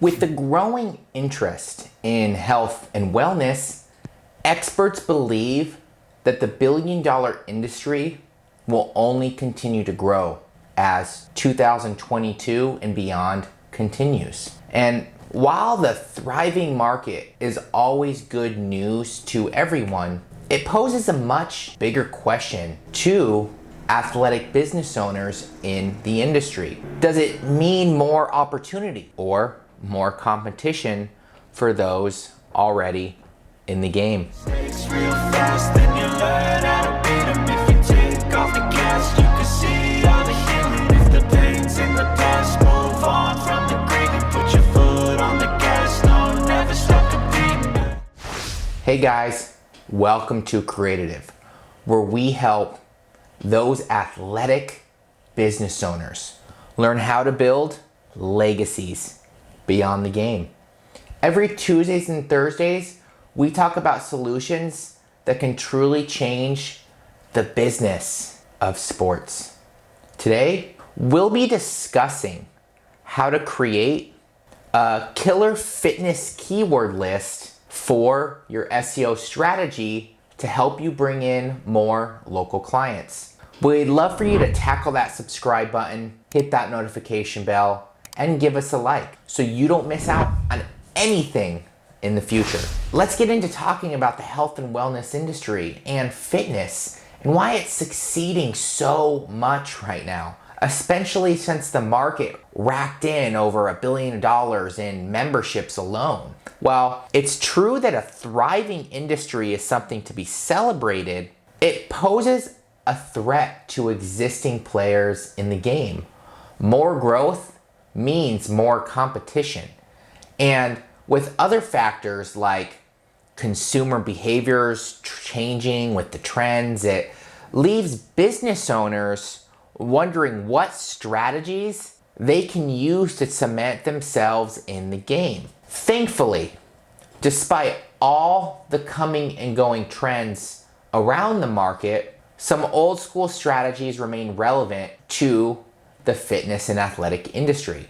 With the growing interest in health and wellness, experts believe that the billion-dollar industry will only continue to grow as 2022 and beyond continues. And while the thriving market is always good news to everyone, it poses a much bigger question to athletic business owners in the industry. Does it mean more opportunity or more competition for those already in the game? Hey guys, welcome to Creative, where we help those athletic business owners learn how to build legacies beyond the game. Every Tuesdays and Thursdays, we talk about solutions that can truly change the business of sports. Today, we'll be discussing how to create a killer fitness keyword list for your SEO strategy to help you bring in more local clients. We'd love for you to tackle that subscribe button, hit that notification bell, and give us a like so you don't miss out on anything in the future. Let's get into talking about the health and wellness industry and fitness and why it's succeeding so much right now, especially since the market racked in over $1 billion in memberships alone. While it's true that a thriving industry is something to be celebrated, it poses a threat to existing players in the game. More growth means more competition. And with other factors like consumer behaviors changing with the trends, it leaves business owners wondering what strategies they can use to cement themselves in the game. Thankfully, despite all the coming and going trends around the market, some old school strategies remain relevant to the fitness and athletic industry,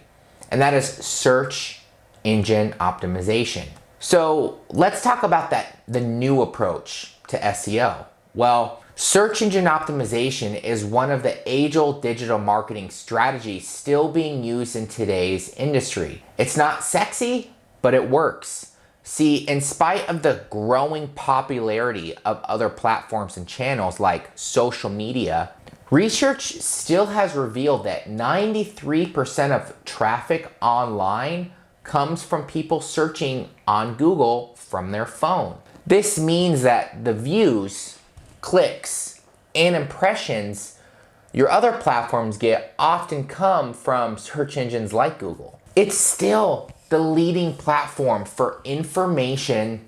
and that is search engine optimization. So let's talk about the new approach to SEO. Well, search engine optimization is one of the age-old digital marketing strategies still being used in today's industry. It's not sexy, but it works. See, in spite of the growing popularity of other platforms and channels like social media, research still has revealed that 93% of traffic online comes from people searching on Google from their phone. This means that the views, clicks, and impressions your other platforms get often come from search engines like Google. It's still the leading platform for information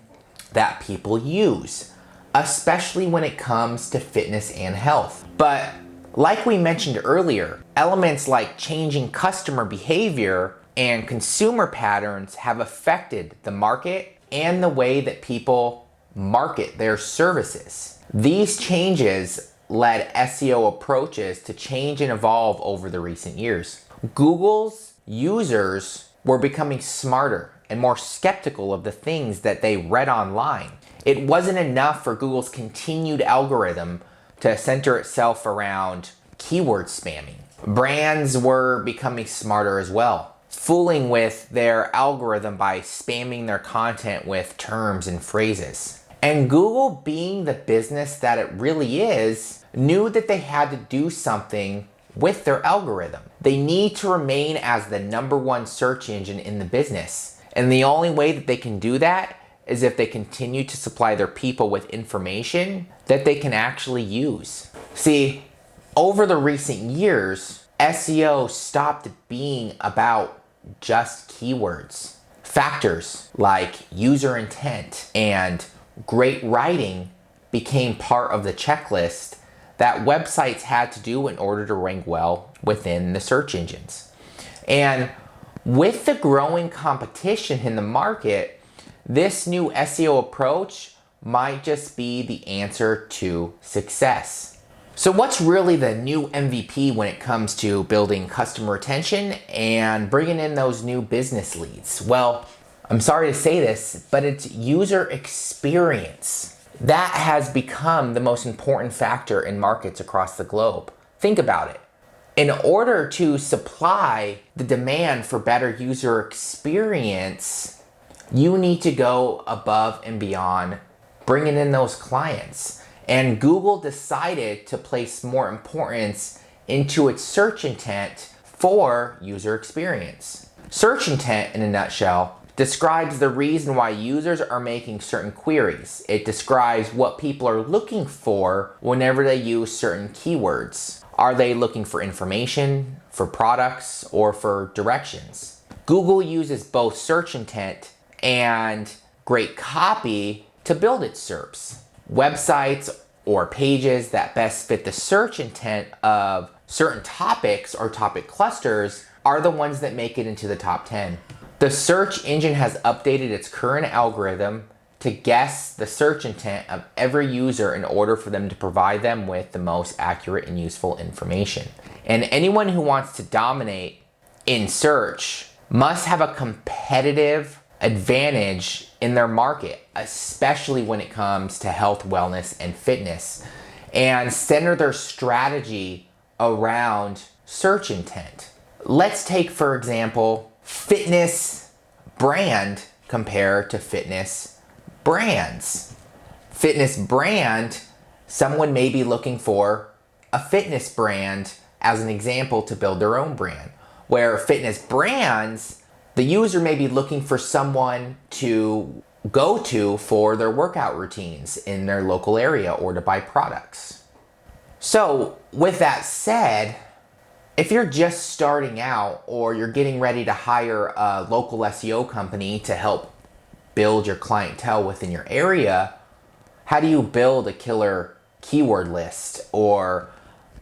that people use, especially when it comes to fitness and health. But like we mentioned earlier, elements like changing customer behavior and consumer patterns have affected the market and the way that people market their services. These changes led SEO approaches to change and evolve over the recent years. Google's users were becoming smarter and more skeptical of the things that they read online. It wasn't enough for Google's continued algorithm to center itself around keyword spamming. Brands were becoming smarter as well, fooling with their algorithm by spamming their content with terms and phrases. And Google, being the business that it really is, knew that they had to do something with their algorithm. They need to remain as the #1 search engine in the business. And the only way that they can do that is if they continue to supply their people with information that they can actually use. See, over the recent years, SEO stopped being about just keywords. Factors like user intent and great writing became part of the checklist that websites had to do in order to rank well within the search engines. And with the growing competition in the market, this new SEO approach might just be the answer to success. So what's really the new MVP when it comes to building customer retention and bringing in those new business leads? Well, I'm sorry to say this, but it's user experience. That has become the most important factor in markets across the globe. Think about it. In order to supply the demand for better user experience, you need to go above and beyond bringing in those clients. And Google decided to place more importance into its search intent for user experience. Search intent, in a nutshell, describes the reason why users are making certain queries. It describes what people are looking for whenever they use certain keywords. Are they looking for information, for products, or for directions? Google uses both search intent and great copy to build its SERPs. Websites or pages that best fit the search intent of certain topics or topic clusters are the ones that make it into the top 10. The search engine has updated its current algorithm to guess the search intent of every user in order for them to provide them with the most accurate and useful information. And anyone who wants to dominate in search must have a competitive advantage in their market, especially when it comes to health, wellness, and fitness, and center their strategy around search intent. Let's take, for example, fitness brand compared to fitness brands. Fitness brand, someone may be looking for a fitness brand as an example to build their own brand. Where fitness brands, the user may be looking for someone to go to for their workout routines in their local area or to buy products. So with that said, if you're just starting out or you're getting ready to hire a local SEO company to help build your clientele within your area, how do you build a killer keyword list or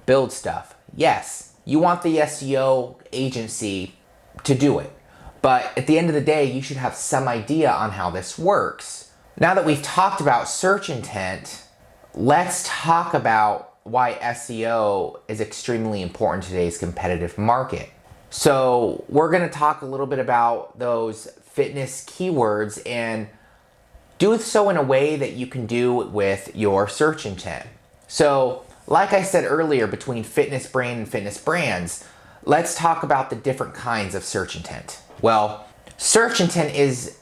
build stuff? Yes, you want the SEO agency to do it. But at the end of the day, you should have some idea on how this works. Now that we've talked about search intent, let's talk about why SEO is extremely important in today's competitive market. So we're going to talk a little bit about those fitness keywords and do so in a way that you can do with your search intent. So like I said earlier, between fitness brand and fitness brands, let's talk about the different kinds of search intent. Well, search intent is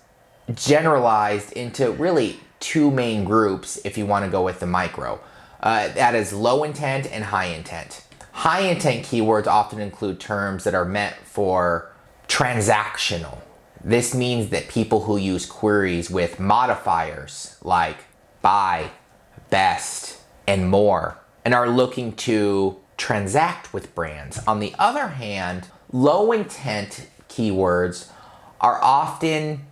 generalized into really two main groups if you want to go with the micro. That is low intent and high intent. High intent keywords often include terms that are meant for transactional. This means that people who use queries with modifiers like buy, best, and more, and are looking to transact with brands. On the other hand, low intent keywords are often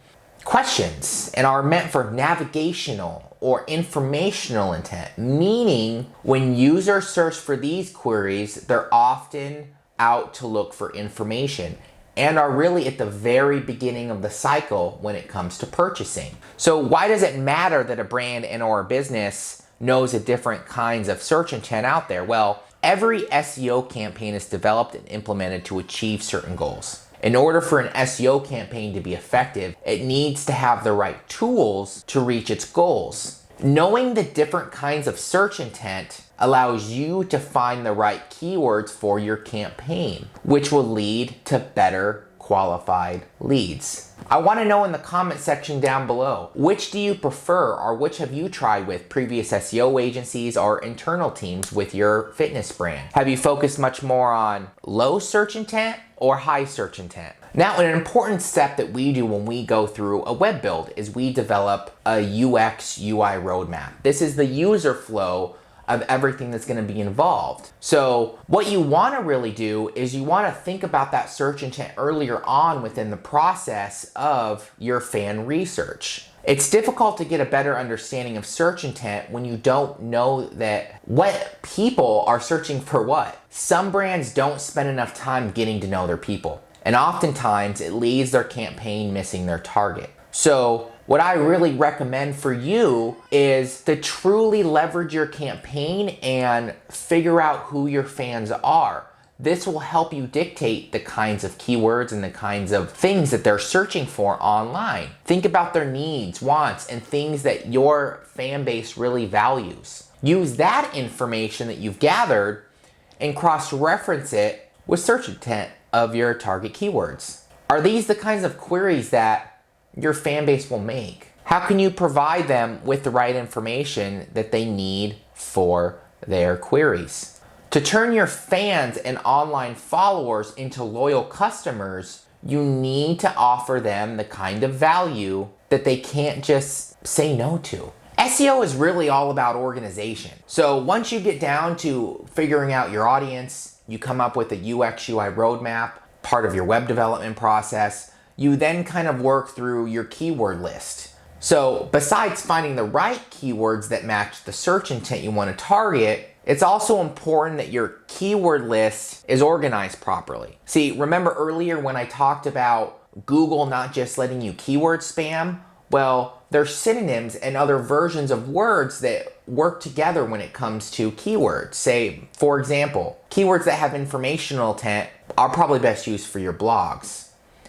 questions and are meant for navigational or informational intent, meaning when users search for these queries, they're often out to look for information and are really at the very beginning of the cycle when it comes to purchasing. So why does it matter that a brand and or a business knows the different kinds of search intent out there? Well, every SEO campaign is developed and implemented to achieve certain goals. In order for an SEO campaign to be effective, it needs to have the right tools to reach its goals. Knowing the different kinds of search intent allows you to find the right keywords for your campaign, which will lead to better qualified leads. I want to know in the comment section down below, which do you prefer or which have you tried with previous SEO agencies or internal teams with your fitness brand? Have you focused much more on low search intent or high search intent? Now, an important step that we do when we go through a web build is we develop a UX UI roadmap. This is the user flow of everything that's going to be involved. So what you want to really do is you want to think about that search intent earlier on within the process of your fan research. It's difficult to get a better understanding of search intent when you don't know that what people are searching for what. Some brands don't spend enough time getting to know their people, and oftentimes it leaves their campaign missing their target. So what I really recommend for you is to truly leverage your campaign and figure out who your fans are. This will help you dictate the kinds of keywords and the kinds of things that they're searching for online. Think about their needs, wants, and things that your fan base really values. Use that information that you've gathered and cross-reference it with search intent of your target keywords. Are these the kinds of queries that your fan base will make? How can you provide them with the right information that they need for their queries? To turn your fans and online followers into loyal customers, you need to offer them the kind of value that they can't just say no to. SEO is really all about organization. So once you get down to figuring out your audience, you come up with a UX UI roadmap, part of your web development process, you then kind of work through your keyword list. So besides finding the right keywords that match the search intent you want to target, it's also important that your keyword list is organized properly. See, remember earlier when I talked about Google not just letting you keyword spam? Well, there's synonyms and other versions of words that work together when it comes to keywords. Say, for example, keywords that have informational intent are probably best used for your blogs.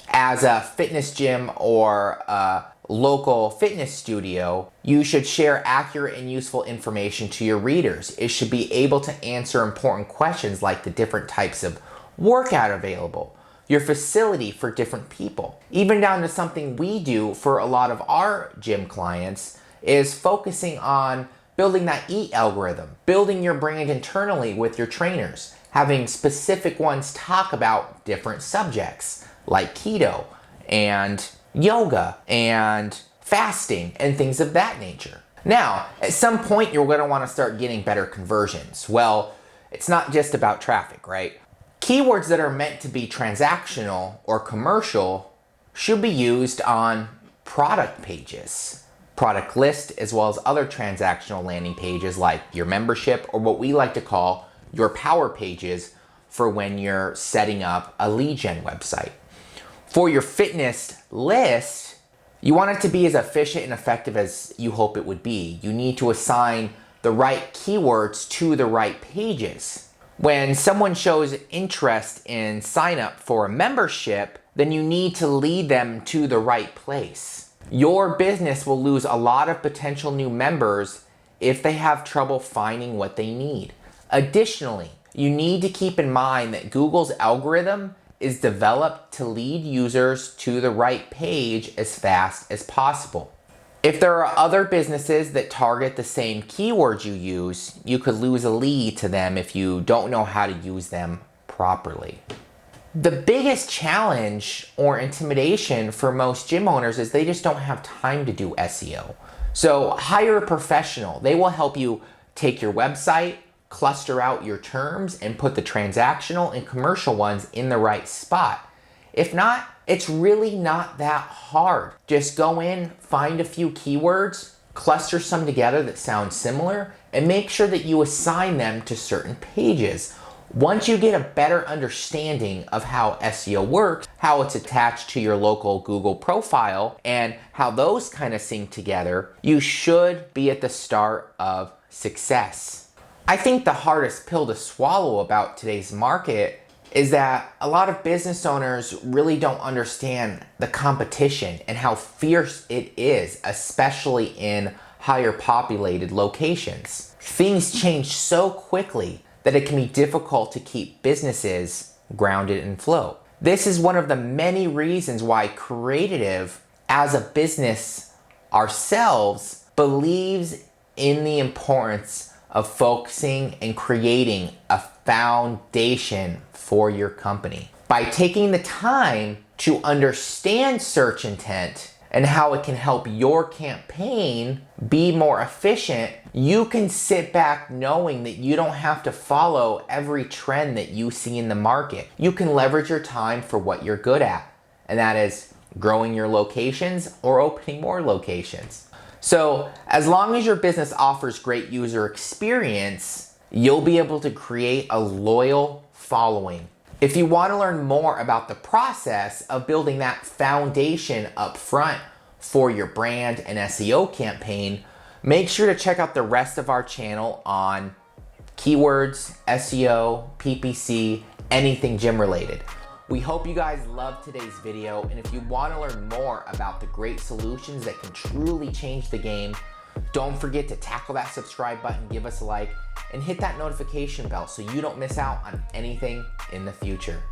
As a fitness gym or a local fitness studio, you should share accurate and useful information to your readers. It should be able to answer important questions like the different types of workout available, your facility for different people. Even down to something we do for a lot of our gym clients is focusing on building that EAT algorithm, building your brand internally with your trainers, having specific ones talk about different subjects like keto and yoga and fasting and things of that nature. Now, at some point you're going to want to start getting better conversions. Well, it's not just about traffic, right? Keywords that are meant to be transactional or commercial should be used on product pages, product list, as well as other transactional landing pages like your membership or what we like to call your power pages for when you're setting up a lead gen website. For your fitness list, you want it to be as efficient and effective as you hope it would be. You need to assign the right keywords to the right pages. When someone shows interest in sign up for a membership, then you need to lead them to the right place. Your business will lose a lot of potential new members if they have trouble finding what they need. Additionally, you need to keep in mind that Google's algorithm is developed to lead users to the right page as fast as possible. If there are other businesses that target the same keywords you use, you could lose a lead to them if you don't know how to use them properly. The biggest challenge or intimidation for most gym owners is they just don't have time to do SEO. So hire a professional. They will help you take your website, cluster out your terms, and put the transactional and commercial ones in the right spot. If not, it's really not that hard. Just go in, find a few keywords, cluster some together that sound similar, and make sure that you assign them to certain pages. Once you get a better understanding of how SEO works, how it's attached to your local Google profile, and how those kind of sync together, you should be at the start of success. I think the hardest pill to swallow about today's market is that a lot of business owners really don't understand the competition and how fierce it is, especially in higher populated locations. Things change so quickly that it can be difficult to keep businesses grounded and afloat. This is one of the many reasons why Creative, as a business ourselves, believes in the importance of focusing and creating a foundation for your company. By taking the time to understand search intent and how it can help your campaign be more efficient, you can sit back knowing that you don't have to follow every trend that you see in the market. You can leverage your time for what you're good at, and that is growing your locations or opening more locations. So as long as your business offers great user experience, you'll be able to create a loyal following. If you want to learn more about the process of building that foundation up front for your brand and SEO campaign, make sure to check out the rest of our channel on keywords, SEO, PPC, anything gym related. We hope you guys loved today's video, and if you want to learn more about the great solutions that can truly change the game, don't forget to tackle that subscribe button, give us a like, and hit that notification bell so you don't miss out on anything in the future.